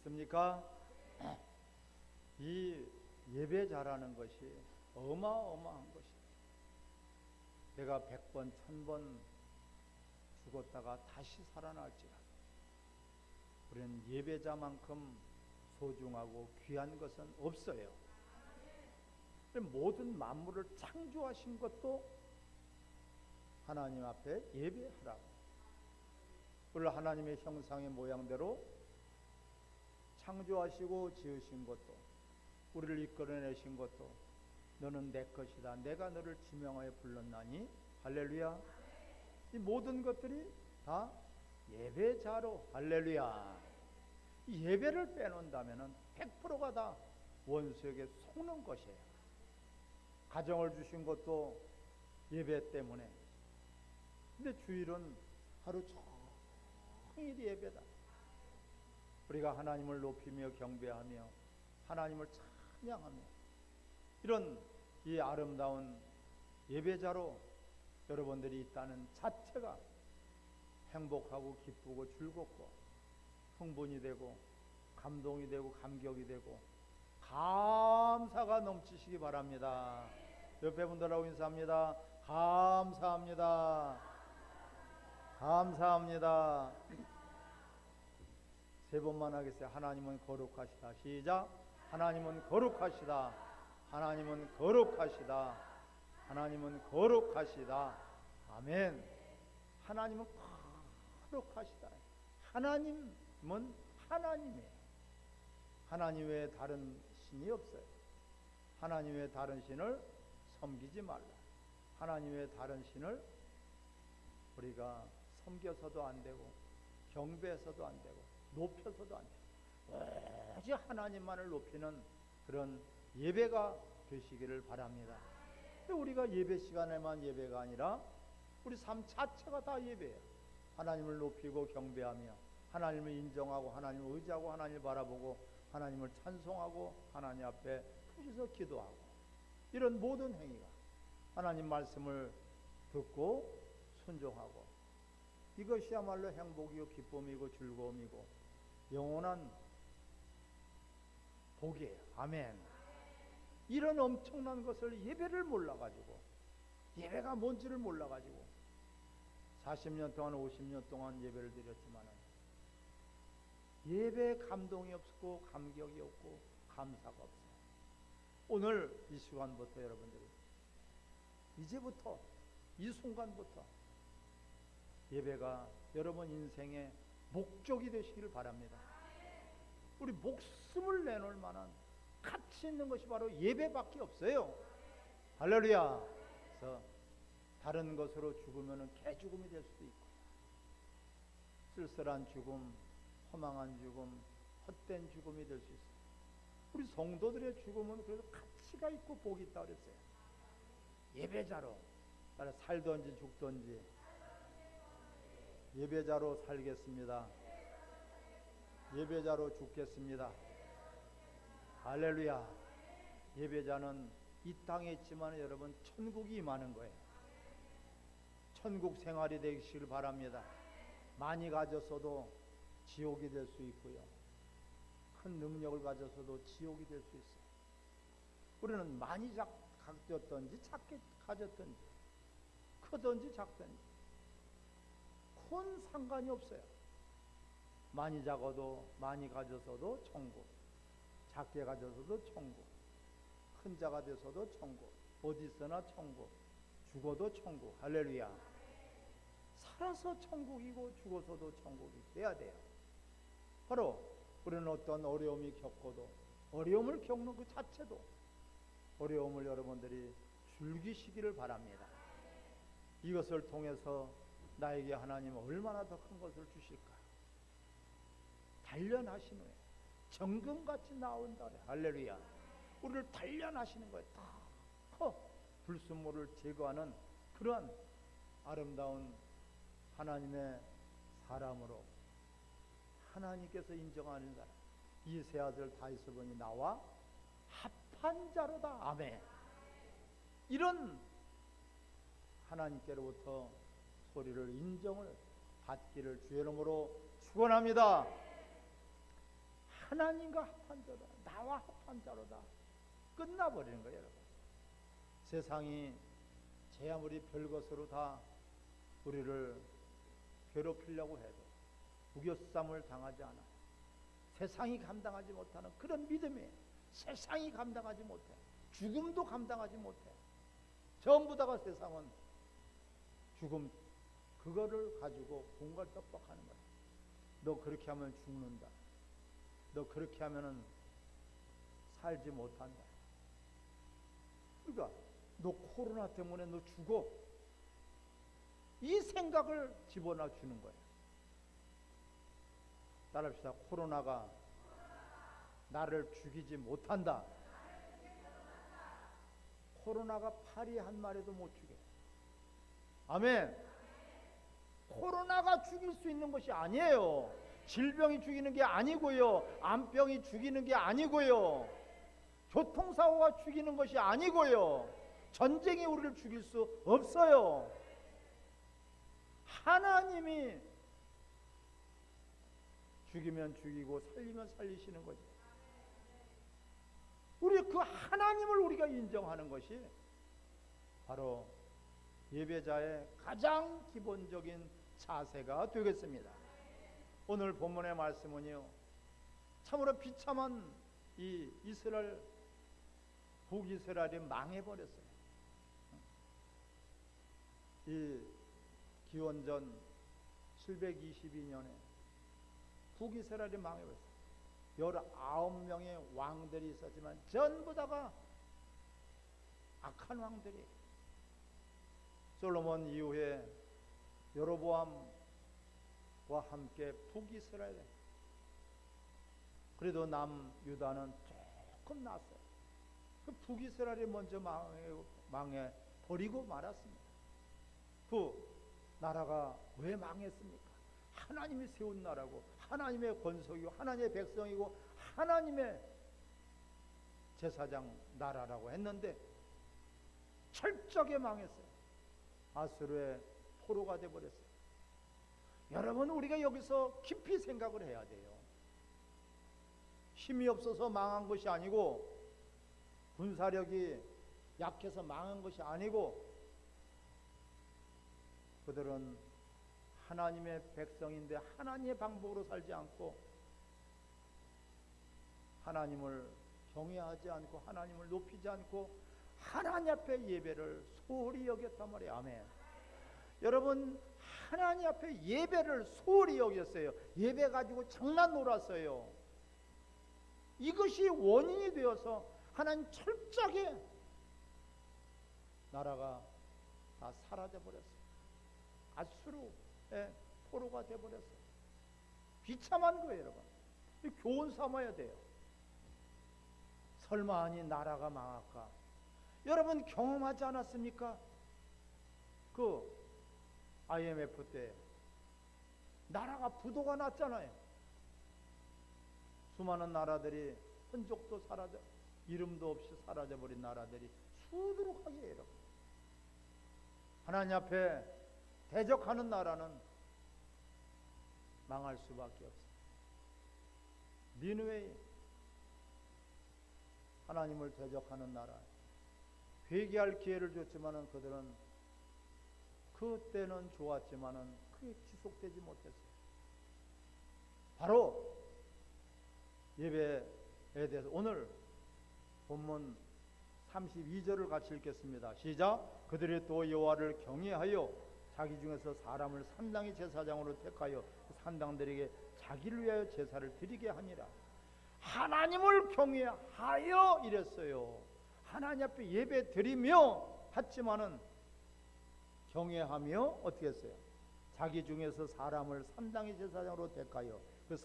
믿습니까? 이 예배 잘하는 것이 어마어마한 것이다. 내가 100번, 1000번 죽었다가 다시 살아날지라도 우리는 예배자만큼 소중하고 귀한 것은 없어요. 모든 만물을 창조하신 것도 하나님 앞에 예배하라고. 우리를 하나님의 형상의 모양대로 창조하시고 지으신 것도, 우리를 이끌어내신 것도 너는 내 것이다, 내가 너를 지명하여 불렀나니, 할렐루야. 이 모든 것들이 다 예배자로, 할렐루야. 이 예배를 빼놓는다면 100%가 다 원수에게 속는 것이에요. 가정을 주신 것도 예배 때문에. 근데 주일은 하루 종일 예배다. 우리가 하나님을 높이며 경배하며 하나님을 찬양하며 이런 이 아름다운 예배자로 여러분들이 있다는 자체가 행복하고 기쁘고 즐겁고 흥분이 되고 감동이 되고 감격이 되고 감사가 넘치시기 바랍니다. 옆에 분들하고 인사합니다. 감사합니다. 감사합니다. 세 번만 하겠어요. 하나님은 거룩하시다. 시작. 하나님은 거룩하시다. 하나님은 거룩하시다. 하나님은 거룩하시다. 아멘. 하나님은 거룩하시다. 하나님은 하나님이에요. 하나님 외에 다른 신이 없어요. 하나님 외에 다른 신을 섬기지 말라. 하나님 외에 다른 신을 우리가 섬겨서도 안 되고 경배해서도 안 되고 높여서도 안 되고 오직 하나님만을 높이는 그런 예배가 되시기를 바랍니다. 우리가 예배 시간에만 예배가 아니라 우리 삶 자체가 다 예배예요. 하나님을 높이고 경배하며 하나님을 인정하고 하나님을 의지하고 하나님을 바라보고 하나님을 찬송하고 하나님 앞에 부르짖어 기도하고 이런 모든 행위가 하나님 말씀을 듣고 순종하고 이것이야말로 행복이고 기쁨이고 즐거움이고 영원한 복이에요. 아멘. 이런 엄청난 것을 예배를 몰라가지고 예배가 뭔지를 몰라가지고 40년 동안 50년 동안 예배를 드렸지만 예배에 감동이 없고 감격이 없고 감사가 없어요. 오늘 이 시간부터 여러분들이 이제부터 이 순간부터 예배가 여러분 인생의 목적이 되시기를 바랍니다. 우리 목숨을 내놓을 만한 가치 있는 것이 바로 예배밖에 없어요. 할렐루야. 그래서 다른 것으로 죽으면 개죽음이 될 수도 있고 쓸쓸한 죽음, 허망한 죽음, 헛된 죽음이 될 수 있어요. 우리 성도들의 죽음은 그래도 가치가 있고 복이 있다고 그랬어요. 예배자로 살든지 죽든지 예배자로 살겠습니다. 예배자로 죽겠습니다. 할렐루야. 예배자는 이 땅에 있지만 여러분 천국이 임하는 거예요. 천국 생활이 되시길 바랍니다. 많이 가졌어도 지옥이 될 수 있고요. 큰 능력을 가졌어도 지옥이 될 수 있어요. 우리는 많이 가졌든지 작게 가졌든지 크든지 작든지 큰 상관이 없어요. 많이 작아도 많이 가졌어도 천국, 작게 가졌어도 천국, 큰 자가 돼서도 천국, 어디 있으나 천국, 죽어도 천국. 할렐루야. 살아서 천국이고 죽어서도 천국이 돼야 돼요. 바로 우리는 어떤 어려움이 겪어도 어려움을 겪는 그 자체도 어려움을 여러분들이 즐기시기를 바랍니다. 이것을 통해서 나에게 하나님은 얼마나 더 큰 것을 주실까? 단련하신 후에 정금같이 나온다. 할렐루야. 우리를 단련하시는 거예요. 더 불순물을 제거하는 그러한 아름다운 하나님의 사람으로 하나님께서 인정하는 사람, 이 세 아들 다윗을 보니 나와 합한 자로다. 아멘. 이런 하나님께로부터 소리를 인정을 받기를 주의 이름으로 축원합니다. 하나님과 합한 자로다. 나와 합한 자로다. 끝나버리는 거예요, 여러분. 세상이 제 아무리 별것으로 다 우리를 괴롭히려고 해도 우겨쌈을 당하지 않아. 세상이 감당하지 못하는 그런 믿음이 세상이 감당하지 못해. 죽음도 감당하지 못해. 전부 다가 세상은 죽음, 그거를 가지고 공갈떡박하는 거야. 너 그렇게 하면 죽는다. 너 그렇게 하면은 살지 못한다. 그러니까 너 코로나 때문에 너 죽어. 이 생각을 집어넣어 주는 거야. 따라합시다. 코로나가 나를 죽이지 못한다. 코로나가 파리 한 마리도 못 죽여. 아멘. 코로나가 죽일 수 있는 것이 아니에요. 질병이 죽이는 게 아니고요. 암병이 죽이는 게 아니고요. 교통사고가 죽이는 것이 아니고요. 전쟁이 우리를 죽일 수 없어요. 하나님이 죽이면 죽이고 살리면 살리시는 거죠. 우리 그 하나님을 우리가 인정하는 것이 바로 예배자의 가장 기본적인 자세가 되겠습니다. 오늘 본문의 말씀은요, 참으로 비참한 이 이스라엘, 북이스라엘이 망해버렸어요. 이 기원전 722년에 북이스라엘이 망해버렸어요. 19명의 왕들이 있었지만 전부 다가 악한 왕들이. 솔로몬 이후에 여로보암과 함께 북이스라엘, 그래도 남유다는 조금 낫어요. 그 북이스라엘이 먼저 망해 버리고 말았습니다. 그 나라가 왜 망했습니까? 하나님이 세운 나라고, 하나님의 권속이고, 하나님의 백성이고, 하나님의 제사장 나라라고 했는데 철저하게 망했어요. 아수르의 포로가 되어버렸어요. 여러분, 우리가 여기서 깊이 생각을 해야 돼요. 힘이 없어서 망한 것이 아니고, 군사력이 약해서 망한 것이 아니고, 그들은 하나님의 백성인데 하나님의 방법으로 살지 않고, 하나님을 경외하지 않고, 하나님을 높이지 않고, 하나님 앞에 예배를 소홀히 여겼단 말이에요. 아멘. 여러분, 하나님 앞에 예배를 소홀히 여겼어요. 예배 가지고 장난 놀았어요. 이것이 원인이 되어서 하나님 철저하게 나라가 다 사라져 버렸어요. 아수르의 포로가 되어버렸어요. 비참한 거예요, 여러분. 교훈 삼아야 돼요. 설마 아니 나라가 망할까? 여러분 경험하지 않았습니까? 그 IMF 때 나라가 부도가 났잖아요. 수많은 나라들이 흔적도 사라져, 이름도 없이 사라져버린 나라들이 수두룩하게, 여러분. 하나님 앞에 대적하는 나라는 망할 수밖에 없어요. 니느웨이, 하나님을 대적하는 나라, 회개할 기회를 줬지만은 그들은 그때는 좋았지만은 그게 지속되지 못했어요. 바로 예배에 대해서 오늘 본문 32절을 같이 읽겠습니다. 시작. 그들이 또 여호와를 경외하여 자기 중에서 사람을 산당의 제사장으로 택하여 산당들에게 자기를 위하여 제사를 드리게 하니라. 하나님을 경외하여 이랬어요. 하나님 앞에 예배 드리며 했지만은 경외하며 어떻게 했어요? 자기 중에서 사람을 산당의 제사장으로 택하여 그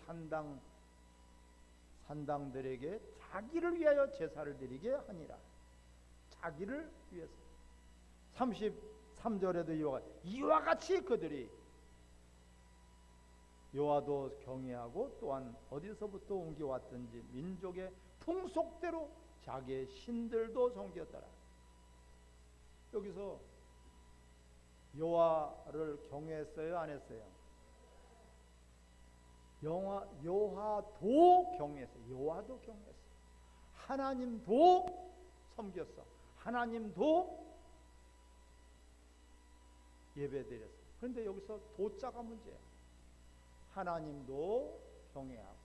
산당들에게 자기를 위하여 제사를 드리게 하니라. 자기를 위해서. 33절에도 이와 같이 그들이 여호와도 경외하고 또한 어디서부터 옮겨왔든지 민족의 풍속대로 자기의 신들도 섬겼더라. 여기서 여호와를 경외했어요, 안 했어요? 여호와도 경외했어. 여호와도 경외했어. 하나님도 섬겼어. 하나님도 예배드렸어. 그런데 여기서 도자가 문제야. 하나님도 경외하고,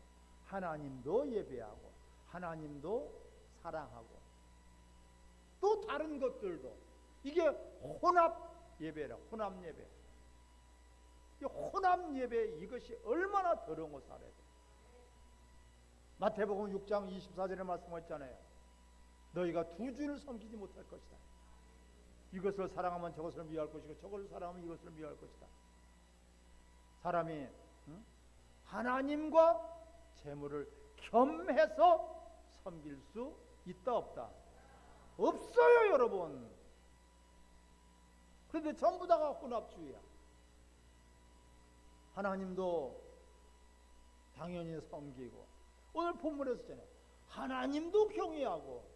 하나님도 예배하고, 하나님도 사랑하고, 또 다른 것들도, 이게 혼합 예배라. 혼합 예배. 이 혼합 예배, 이것이 얼마나 더러운 거 살아야 돼. 마태복음 6장 24절에 말씀하셨잖아요. 너희가 두 주를 섬기지 못할 것이다. 이것을 사랑하면 저것을 미워할 것이고, 저것을 사랑하면 이것을 미워할 것이다. 사람이 하나님과 재물을 겸해서 섬길 수 있다 없다? 없어요, 여러분. 그런데 전부 다가 혼합주의야. 하나님도 당연히 섬기고, 오늘 본문에서 있잖아요. 하나님도 경외하고,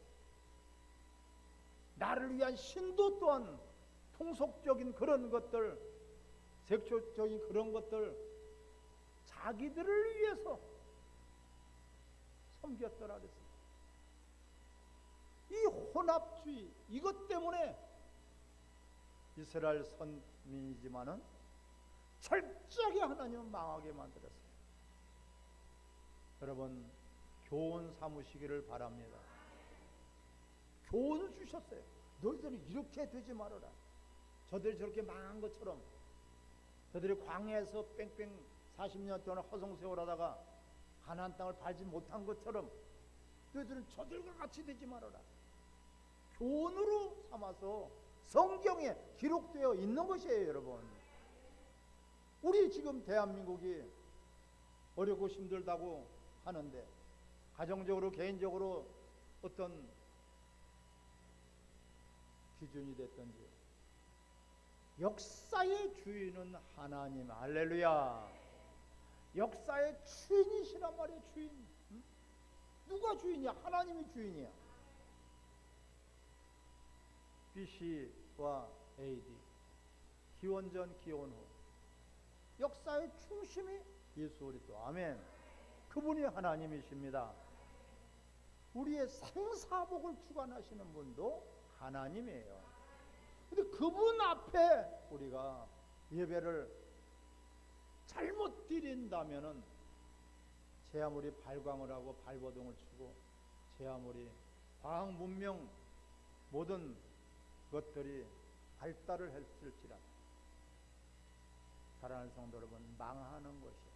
나를 위한 신도 또한 통속적인 그런 것들, 색초적인 그런 것들, 자기들을 위해서 섬겼더라 그랬어요. 이 혼합주의, 이것 때문에 이스라엘 선민이지만은 철저하게 하나님은 망하게 만들었어요. 여러분, 교훈 삼으시기를 바랍니다. 교훈을 주셨어요. 너희들은 이렇게 되지 말아라. 저들이 저렇게 망한 것처럼, 저들이 광야에서 뺑뺑 40년 동안 허송세월하다가 가나안 땅을 밟지 못한 것처럼 너희들은 저들과 같이 되지 말아라. 교훈으로 삼아서 성경에 기록되어 있는 것이에요, 여러분. 우리 지금 대한민국이 어렵고 힘들다고 하는데, 가정적으로 개인적으로 어떤 기준이 됐든지, 역사의 주인은 하나님. 할렐루야. 역사의 주인이시란 말이에요. 주인. 응? 누가 주인이야? 하나님이 주인이야. BC와 AD, 기원전 기원 후, 역사의 중심이 예수 그리스도. 아멘. 그분이 하나님이십니다. 우리의 생사복을 주관하시는 분도 하나님이에요. 근데 그분 앞에 우리가 예배를 잘못 드린다면은, 제 아무리 발광을 하고 발버둥을 치고, 제 아무리 과학 문명 모든 것들이 발달을 했을지라도, 사랑하는 성도 여러분, 망하는 것이에요.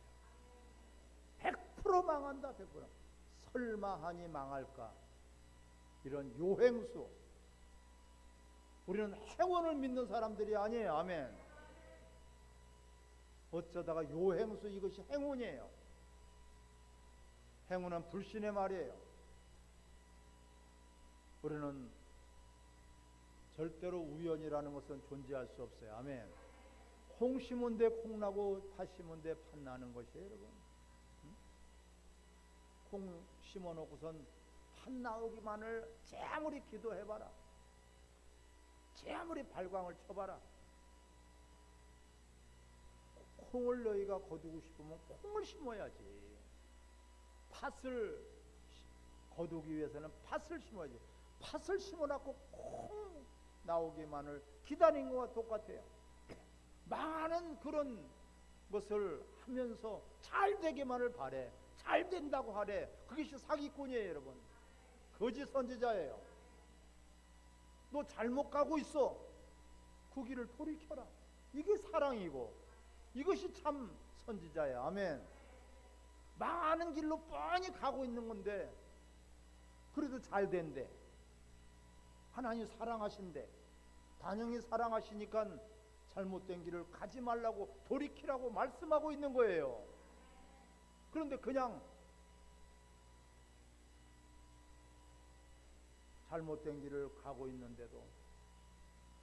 100% 망한다. 100%. 설마 하니 망할까? 이런 요행수. 우리는 행운을 믿는 사람들이 아니에요. 아멘. 어쩌다가 요행수, 이것이 행운이에요. 행운은 불신의 말이에요. 우리는 절대로 우연이라는 것은 존재할 수 없어요. 아멘. 콩 심은 데 콩 나고 팥 심은 데 팥 나는 것이에요, 여러분. 콩 심어 놓고선 팥 나오기만을 제 아무리 기도해봐라, 제 아무리 발광을 쳐봐라, 콩을 너희가 거두고 싶으면 콩을 심어야지. 팥을 거두기 위해서는 팥을 심어야지. 팥을 심어놓고 콩 나오기만을 기다린 것과 똑같아요. 많은 그런 것을 하면서 잘 되기만을 바래. 잘 된다고 하래. 그것이 사기꾼이에요, 여러분. 거짓 선지자예요. 너 잘못 가고 있어. 그 길을 돌이켜라. 이게 사랑이고, 이것이 참 선지자예요. 아멘. 망하는 길로 뻔히 가고 있는 건데 그래도 잘 된대. 하나님 사랑하신대. 단연히 사랑하시니까 잘못된 길을 가지 말라고, 돌이키라고 말씀하고 있는 거예요. 그런데 그냥 잘못된 길을 가고 있는데도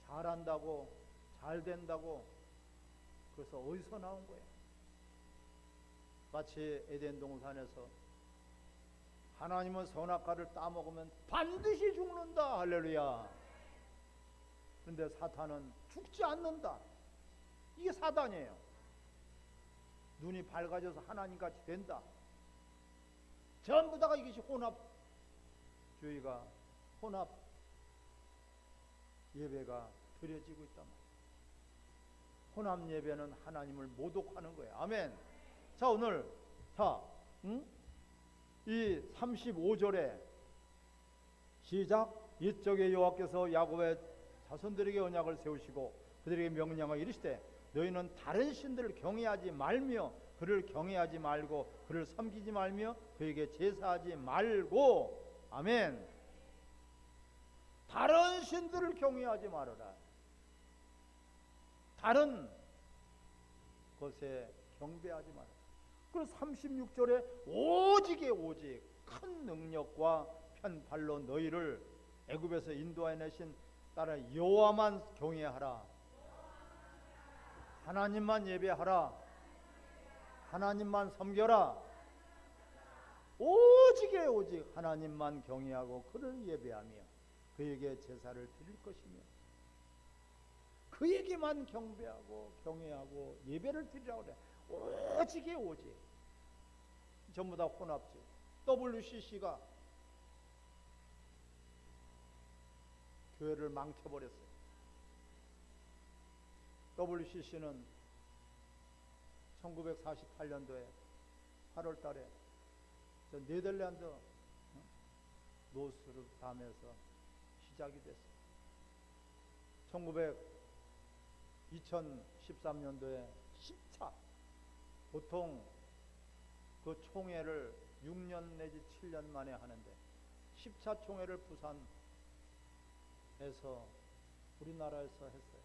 잘한다고, 잘 된다고, 그래서 어디서 나온 거예요? 마치 에덴 동산에서 하나님은 선악과를 따먹으면 반드시 죽는다. 할렐루야. 그런데 사탄은 죽지 않는다. 이게 사단이에요. 눈이 밝아져서 하나님같이 된다. 전부 다가 이것이 혼합주의가 혼합 예배가 드려지고 있단 말이에요. 혼합 예배는 하나님을 모독하는 거예요. 아멘. 자, 오늘 이 35절에 시작. 이쪽에 여호와께서 야곱의 자손들에게 언약을 세우시고 그들에게 명령하여 이르시되 너희는 다른 신들을 경외하지 말며 그를 경외하지 말고 그를 섬기지 말며 그에게 제사하지 말고. 아멘. 다른 신들을 경외하지 말아라. 다른 것에 경배하지 말아라. 그리고 36절에 오직에 오직 큰 능력과 편발로 너희를 애굽에서 인도하여 내신 따라 여호와만 경외하라. 하나님만 예배하라. 하나님만 섬겨라. 오직에 오직 하나님만 경외하고 그를 예배하며 그에게 제사를 드릴 것이며 그에게만 경배하고 경외하고 예배를 드리라고 그래. 오직에 오직. 전부 다 혼합주의. WCC가 교회를 망쳐버렸어요. WCC는 1948년도에 8월 달에 저 네덜란드 노스르담에서 시작이 됐어요. 2013년도에 10차, 보통 그 총회를 6년 내지 7년 만에 하는데 10차 총회를 부산에서 우리나라에서 했어요.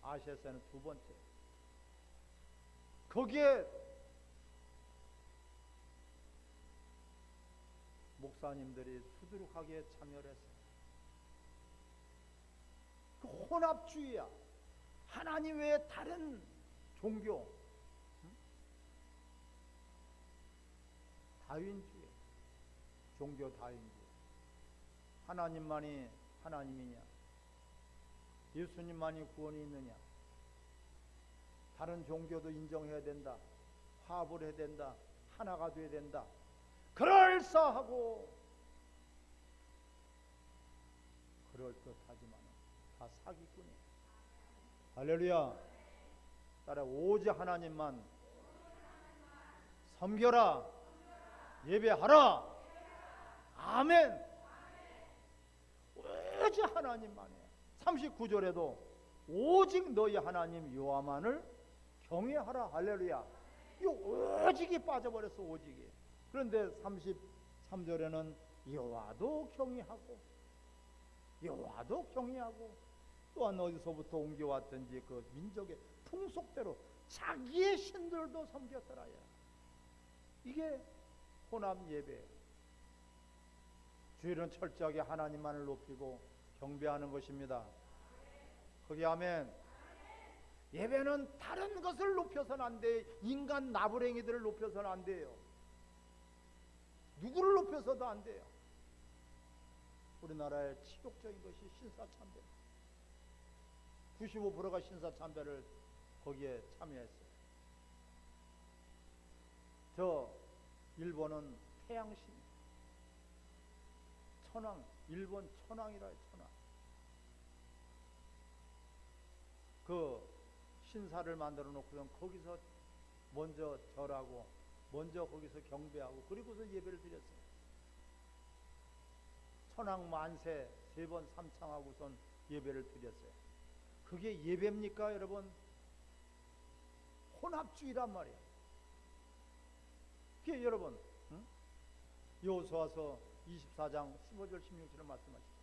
아시아에서는 두 번째. 거기에 목사님들이 수두룩하게 참여를 했어요. 그 혼합주의야. 하나님 외에 다른 종교, 다윈주의, 종교 다윈주의. 하나님만이 하나님이냐? 예수님만이 구원이 있느냐? 다른 종교도 인정해야 된다. 화합을 해야 된다. 하나가 돼야 된다. 그럴싸하고 그럴듯하지만 다 사기꾼이에요. 할렐루야. 따라 오직 하나님만 섬겨라. 예배하라. 아멘. 오직 하나님만 해. 39절에도 오직 너희 하나님 여호와만을 경외하라. 할렐루야. 이 오직이 빠져버렸어. 오직이. 그런데 33절에는 여호와도 경외하고 여호와도 경외하고 또한 어디서부터 옮겨왔든지 그 민족의 풍속대로 자기의 신들도 섬겼더라야. 이게 혼합 예배예요. 주일은 철저하게 하나님만을 높이고 경배하는 것입니다. 거기 아멘. 예배는 다른 것을 높여서는 안 돼. 인간 나부랭이들을 높여서는 안 돼요. 누구를 높여서도 안 돼요. 우리나라의 치욕적인 것이 신사참배. 95%가 신사참배를 거기에 참여했어요. 저 일본은 태양신, 천황, 일본 천황이라 해요. 천황. 그 신사를 만들어 놓고선 거기서 먼저 절하고 먼저 거기서 경배하고 그리고서 예배를 드렸어요. 천황 만세 3번 3창하고선 예배를 드렸어요. 그게 예배입니까 여러분? 혼합주의란 말이야. 그게 여러분 여호수아서 24장 15절 16절을 말씀하시죠.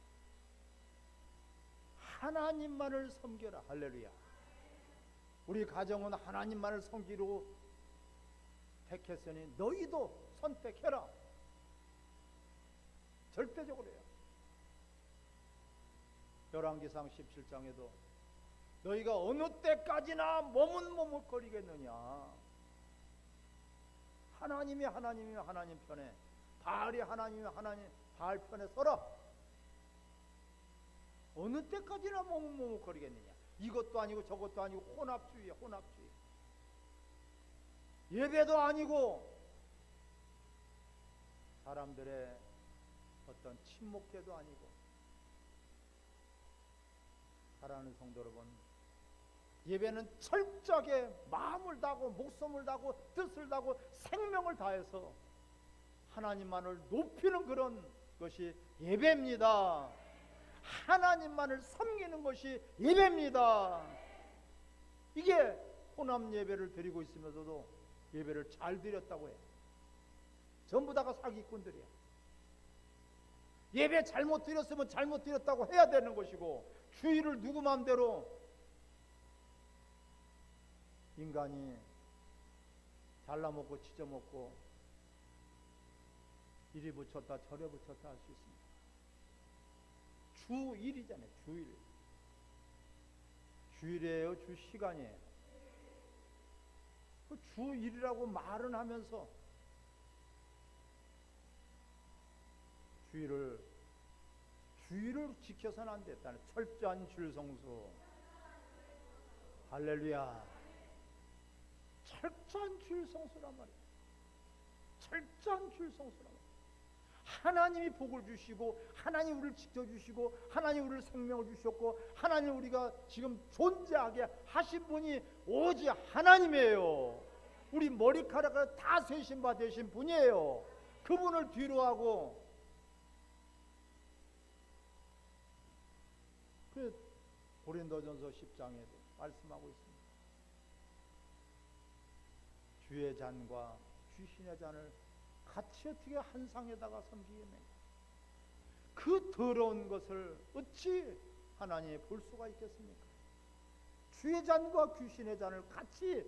하나님만을 섬겨라. 할렐루야. 우리 가정은 하나님만을 섬기려고 택했으니 너희도 선택해라. 절대적으로 해요. 열왕기상 17장에도 너희가 어느 때까지나 머뭇머뭇거리겠느냐. 하나님이 하나님 편에, 바알이 하나님이 하나님 바알 편에 서라. 어느 때까지나 머뭇머뭇거리겠느냐. 이것도 아니고 저것도 아니고 혼합주의야. 혼합주의. 예배도 아니고 사람들의 어떤 친목회도 아니고, 사랑하는 성도 여러분, 예배는 철저하게 마음을 다하고 목숨을 다하고 뜻을 다하고 생명을 다해서 하나님만을 높이는 그런 것이 예배입니다. 하나님만을 섬기는 것이 예배입니다. 이게 혼합 예배를 드리고 있으면서도 예배를 잘 드렸다고 해요. 전부 다가 사기꾼들이야. 예배 잘못 드렸으면 잘못 드렸다고 해야 되는 것이고, 주일을 누구 마음대로 인간이 잘라먹고 찢어먹고 이리 붙였다 저리 붙였다 할 수 있습니다. 주일이잖아요. 주일. 주일이에요. 주 시간이에요. 그 주일이라고 말은 하면서 주일을 지켜서는 안 됐다는 철저한 주일 성수. 할렐루야. 철저한 주일 성수란 말이에요. 철저한 주일 성수란 말이에요. 하나님이 복을 주시고, 하나님 우리를 지켜주시고, 하나님 우리를 생명을 주셨고, 하나님 우리가 지금 존재하게 하신 분이 오직 하나님이에요. 우리 머리카락을 다 세신 바 되신 분이에요. 그분을 뒤로하고, 그 고린도전서 10장에도 말씀하고 있습니다. 주의 잔과 귀신의 잔을 같이 어떻게 한 상에다가 섬기겠느냐. 그 더러운 것을 어찌 하나님이 볼 수가 있겠습니까? 주의 잔과 귀신의 잔을 같이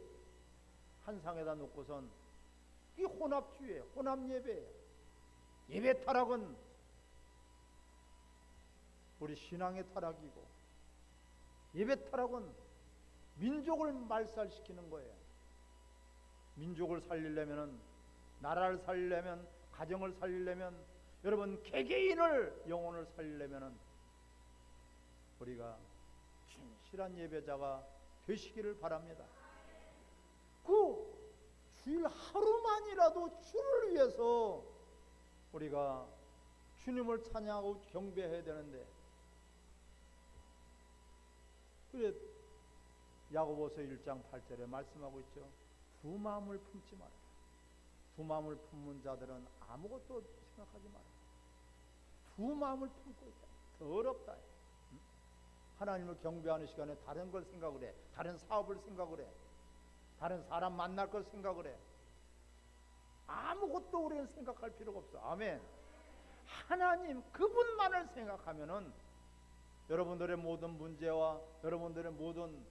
한 상에다 놓고선 이 혼합주의예요. 혼합예배예요. 예배 타락은 우리 신앙의 타락이고, 예배 타락은 민족을 말살시키는 거예요. 민족을 살리려면, 나라를 살리려면, 가정을 살리려면, 여러분 개개인을, 영혼을 살리려면 우리가 진실한 예배자가 되시기를 바랍니다. 그 주일 하루만이라도 주를 위해서 우리가 주님을 찬양하고 경배해야 되는데, 그래 야고보서 1장 8절에 말씀하고 있죠. 두 마음을 품지 마라. 두 마음을 품는 자들은 아무것도 생각하지 마라. 두 마음을 품고 있다. 더럽다. 하나님을 경배하는 시간에 다른 걸 생각을 해. 다른 사업을 생각을 해. 다른 사람 만날 걸 생각을 해. 아무것도 우리는 생각할 필요가 없어. 아멘. 하나님 그분만을 생각하면은 여러분들의 모든 문제와 여러분들의 모든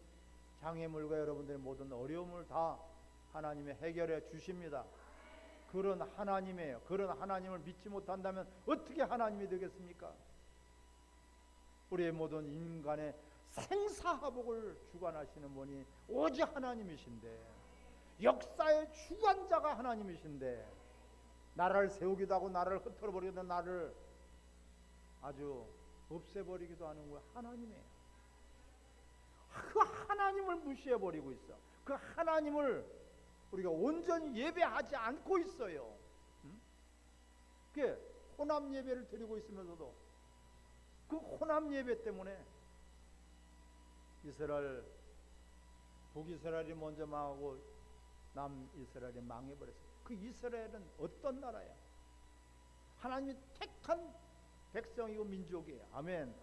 장애물과 여러분들의 모든 어려움을 다 하나님이 해결해 주십니다. 그런 하나님이에요. 그런 하나님을 믿지 못한다면 어떻게 하나님이 되겠습니까? 우리의 모든 인간의 생사화복을 주관하시는 분이 오직 하나님이신데, 역사의 주관자가 하나님이신데, 나라를 세우기도 하고 나라를 흩어버리기도 하고 나를 아주 없애버리기도 하는 거 하나님이에요. 그 하나님을 무시해버리고 있어. 그 하나님을 우리가 온전히 예배하지 않고 있어요. 그게 혼합 예배를 드리고 있으면서도 그 혼합 예배 때문에 이스라엘, 북이스라엘이 먼저 망하고 남이스라엘이 망해버렸어요. 그 이스라엘은 어떤 나라야? 하나님이 택한 백성이고 민족이에요. 아멘.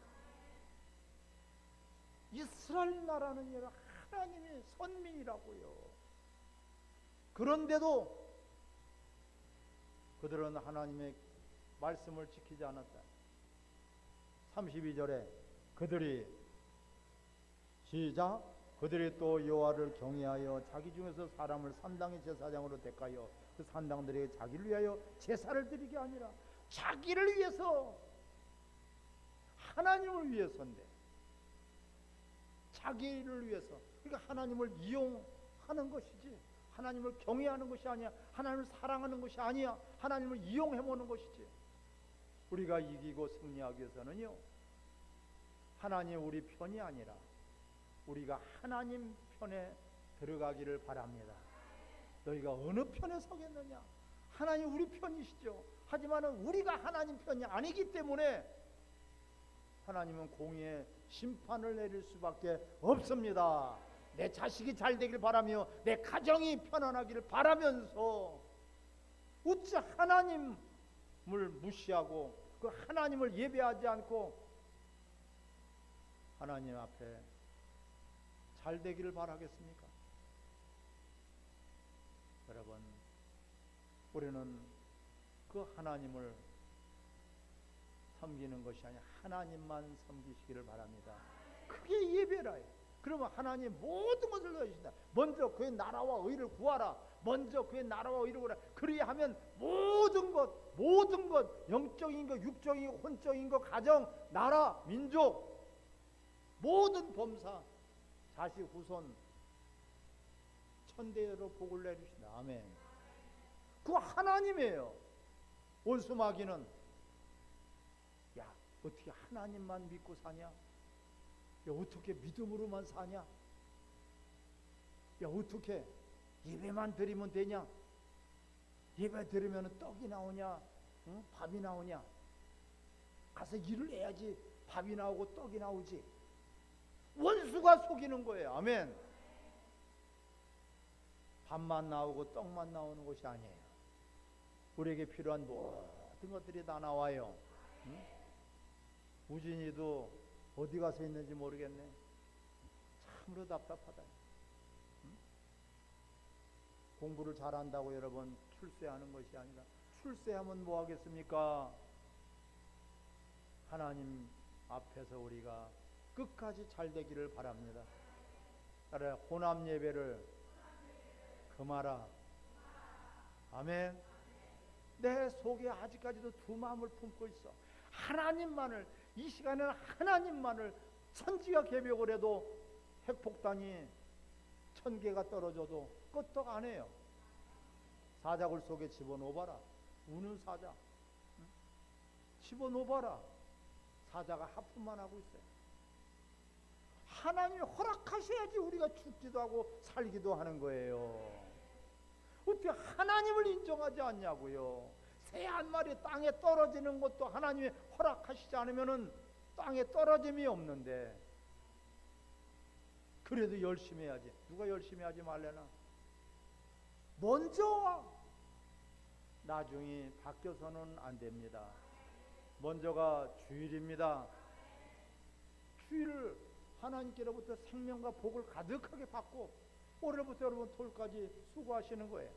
이스라엘 나라는 여러분 하나님의 선민이라고요. 그런데도 그들은 하나님의 말씀을 지키지 않았다. 32절에 그들이 시작, 그들이 또 여호와를 경외하여 자기 중에서 사람을 산당의 제사장으로 택하여 그 산당들에게 자기를 위하여 제사를 드리게 아니라 자기를 위해서, 하나님을 위해서인데, 자기를 위해서, 그러니까 하나님을 이용하는 것이지 하나님을 경외하는 것이 아니야. 하나님을 사랑하는 것이 아니야. 하나님을 이용해보는 것이지. 우리가 이기고 승리하기 위해서는요, 하나님 우리 편이 아니라 우리가 하나님 편에 들어가기를 바랍니다. 너희가 어느 편에 서겠느냐? 하나님 우리 편이시죠. 하지만 우리가 하나님 편이 아니기 때문에 하나님은 공의의 심판을 내릴 수밖에 없습니다. 내 자식이 잘 되길 바라며 내 가정이 편안하기를 바라면서 어찌 하나님을 무시하고 그 하나님을 예배하지 않고 하나님 앞에 잘 되기를 바라겠습니까? 여러분, 우리는 그 하나님을 섬기는 것이 아니라 하나님만 섬기시기를 바랍니다. 그게 예배라요. 그러면 하나님 모든 것을 넣으신다. 먼저 그의 나라와 의를 구하라. 먼저 그의 나라와 의를 구하라. 그리하면 모든 것, 영적인 것, 육적인 것, 혼적인 것, 가정, 나라, 민족, 모든 범사, 자식, 후손, 천대로 복을 내주신다. 아멘. 그 하나님이에요. 원수마귀는 야, 어떻게 하나님만 믿고 사냐? 야, 어떻게 믿음으로만 사냐? 야, 어떻게 예배만 드리면 되냐? 예배 드리면 떡이 나오냐? 응? 밥이 나오냐? 가서 일을 해야지 밥이 나오고 떡이 나오지. 원수가 속이는 거예요. 아멘. 밥만 나오고 떡만 나오는 것이 아니에요. 우리에게 필요한 모든 것들이 다 나와요. 응? 우진이도 어디 가서 있는지 모르겠네. 참으로 답답하다. 응? 공부를 잘한다고 여러분 출세하는 것이 아니라, 출세하면 뭐 하겠습니까? 하나님 앞에서 우리가 끝까지 잘 되기를 바랍니다. 따라 혼합 예배를 금하라. 아멘. 내 속에 아직까지도 두 마음을 품고 있어. 하나님만을, 이 시간에는 하나님만을, 천지가 개벽을 해도 핵폭탄이 1000개가 떨어져도 끄떡 안 해요. 사자굴 속에 집어넣어봐라. 우는 사자. 응? 집어넣어봐라. 사자가 하품만 하고 있어요. 하나님이 허락하셔야지 우리가 죽지도 하고 살기도 하는 거예요. 어떻게 하나님을 인정하지 않냐고요. 새 한 마리 땅에 떨어지는 것도 하나님이 허락하시지 않으면은 땅에 떨어짐이 없는데, 그래도 열심히 해야지. 누가 열심히 하지 말래나? 먼저 나중에 바뀌어서는 안 됩니다. 먼저가 주일입니다. 주일을 하나님께로부터 생명과 복을 가득하게 받고 월요일부터 여러분 토요일까지 수고하시는 거예요.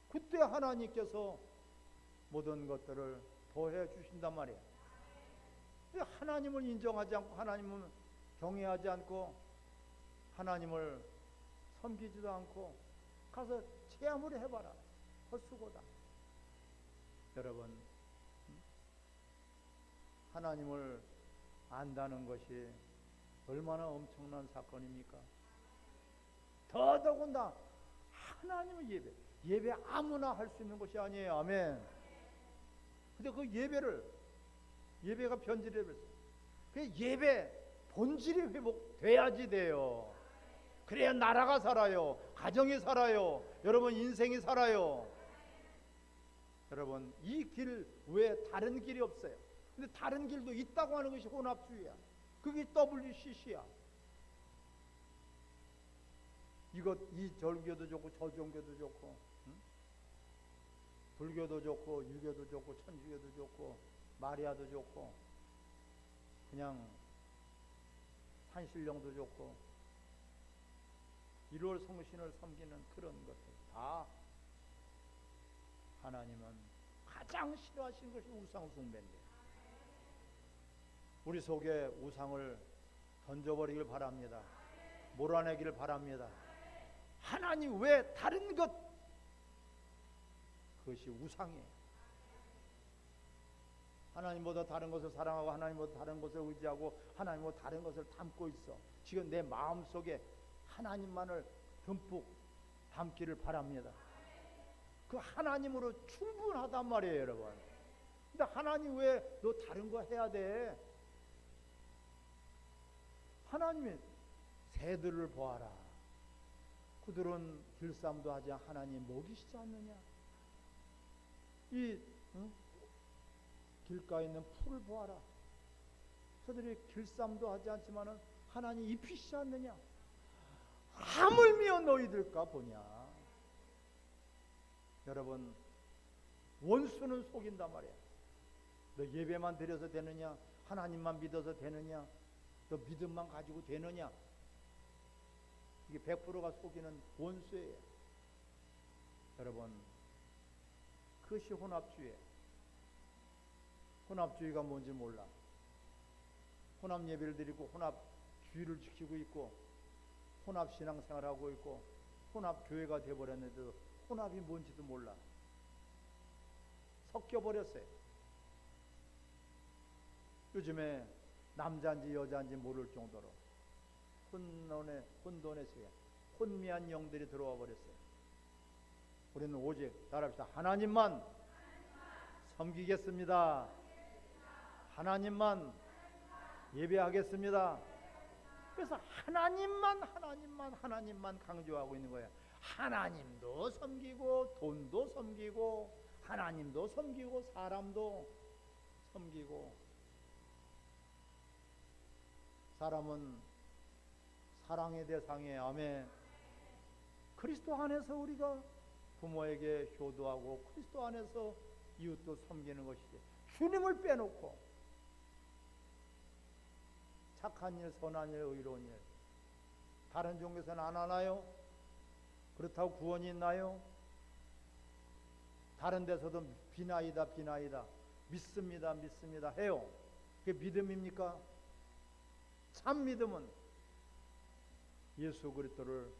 그때 하나님께서 모든 것들을 더해 주신단 말이에요. 하나님을 인정하지 않고, 하나님을 경외하지 않고, 하나님을 섬기지도 않고 가서 체험을 해봐라. 헛수고다. 여러분, 하나님을 안다는 것이 얼마나 엄청난 사건입니까? 더더군다나 하나님의 예배 아무나 할 수 있는 것이 아니에요. 아멘. 근데 그 예배가 변질이 됐어요. 그 예배 본질이 회복돼야지 돼요. 그래야 나라가 살아요. 가정이 살아요. 여러분 인생이 살아요. 여러분 이 길 외에 다른 길이 없어요. 근데 다른 길도 있다고 하는 것이 혼합주의야. 그게 WCC야. 이 절교도 좋고 저 종교도 좋고, 응? 불교도 좋고 유교도 좋고 천주교도 좋고 마리아도 좋고 그냥 산신령도 좋고 1월 성신을 섬기는 그런 것들 다 하나님은 가장 싫어하시는 것이 우상 숭배인데, 우리 속에 우상을 던져버리길 바랍니다. 몰아내기를 바랍니다. 하나님 외 다른 것, 그것이 우상이에요. 하나님보다 다른 것을 사랑하고 하나님보다 다른 것을 의지하고 하나님보다 다른 것을 담고 있어. 지금 내 마음속에 하나님만을 듬뿍 담기를 바랍니다. 그 하나님으로 충분하단 말이에요, 여러분. 근데 하나님 왜 너 다른 거 해야 돼? 하나님이 새들을 보아라. 그들은 길쌈도 하지 하나님 먹이시지 않느냐. 이 길가에 있는 풀을 보아라. 저들이 길쌈도 하지 않지만은 하나님 입히시지 않느냐. 하물며 너희들까 보냐. 여러분, 원수는 속인단 말이야. 너 예배만 드려서 되느냐? 하나님만 믿어서 되느냐? 너 믿음만 가지고 되느냐? 이게 100%가 속이는 원수예요. 여러분, 그것이 혼합주의예요. 혼합주의가 뭔지 몰라. 혼합 예배를 드리고 혼합주의를 지키고 있고 혼합 신앙생활하고 있고 혼합 교회가 되어버렸는데도 혼합이 뭔지도 몰라. 섞여버렸어요. 요즘에 남자인지 여자인지 모를 정도로 혼돈의 세계, 혼미한 영들이 들어와 버렸어요. 우리는 오직 따라합시다. 하나님만 섬기겠습니다. 하나님만 예배하겠습니다. 그래서 하나님만 강조하고 있는 거예요. 하나님도 섬기고 돈도 섬기고 하나님도 섬기고 사람도 섬기고. 사람은 사랑의 대상이에요. 아멘. 그리스도 안에서 우리가 부모에게 효도하고 그리스도 안에서 이웃도 섬기는 것이지. 주님을 빼놓고 착한 일, 선한 일, 의로운 일 다른 종교에서는 안 하나요? 그렇다고 구원이 있나요? 다른 데서도 비나이다 믿습니다 해요. 그게 믿음입니까? 참 믿음은 예수 그리스도를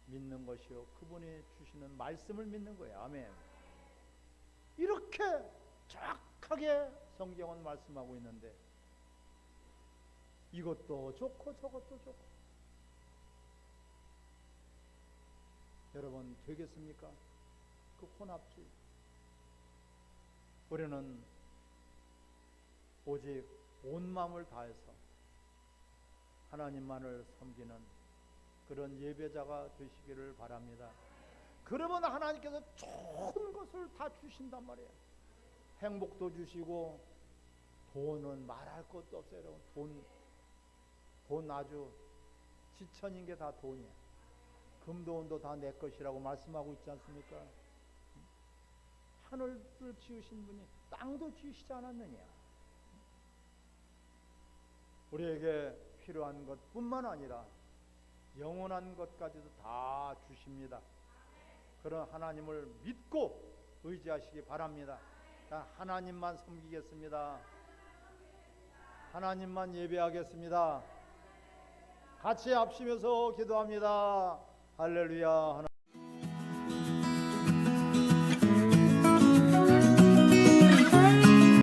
믿는 것이요 그분이 주시는 말씀을 믿는 거예요. 아멘. 이렇게 정확하게 성경은 말씀하고 있는데 이것도 좋고 저것도 좋고. 여러분 되겠습니까? 그 혼합주의. 우리는 오직 온 마음을 다해서 하나님만을 섬기는 그런 예배자가 되시기를 바랍니다. 그러면 하나님께서 좋은 것을 다 주신단 말이에요. 행복도 주시고 돈은 말할 것도 없어요. 여러분 돈 아주 지천인 게 다 돈이에요. 금도 은도 다 내 것이라고 말씀하고 있지 않습니까? 하늘을 지으신 분이 땅도 지으시지 않았느냐. 우리에게 필요한 것뿐만 아니라 영원한 것까지도 다 주십니다. 그런 하나님을 믿고 의지하시기 바랍니다. 하나님만 섬기겠습니다. 하나님만 예배하겠습니다. 같이 합심해서 기도합니다. 할렐루야.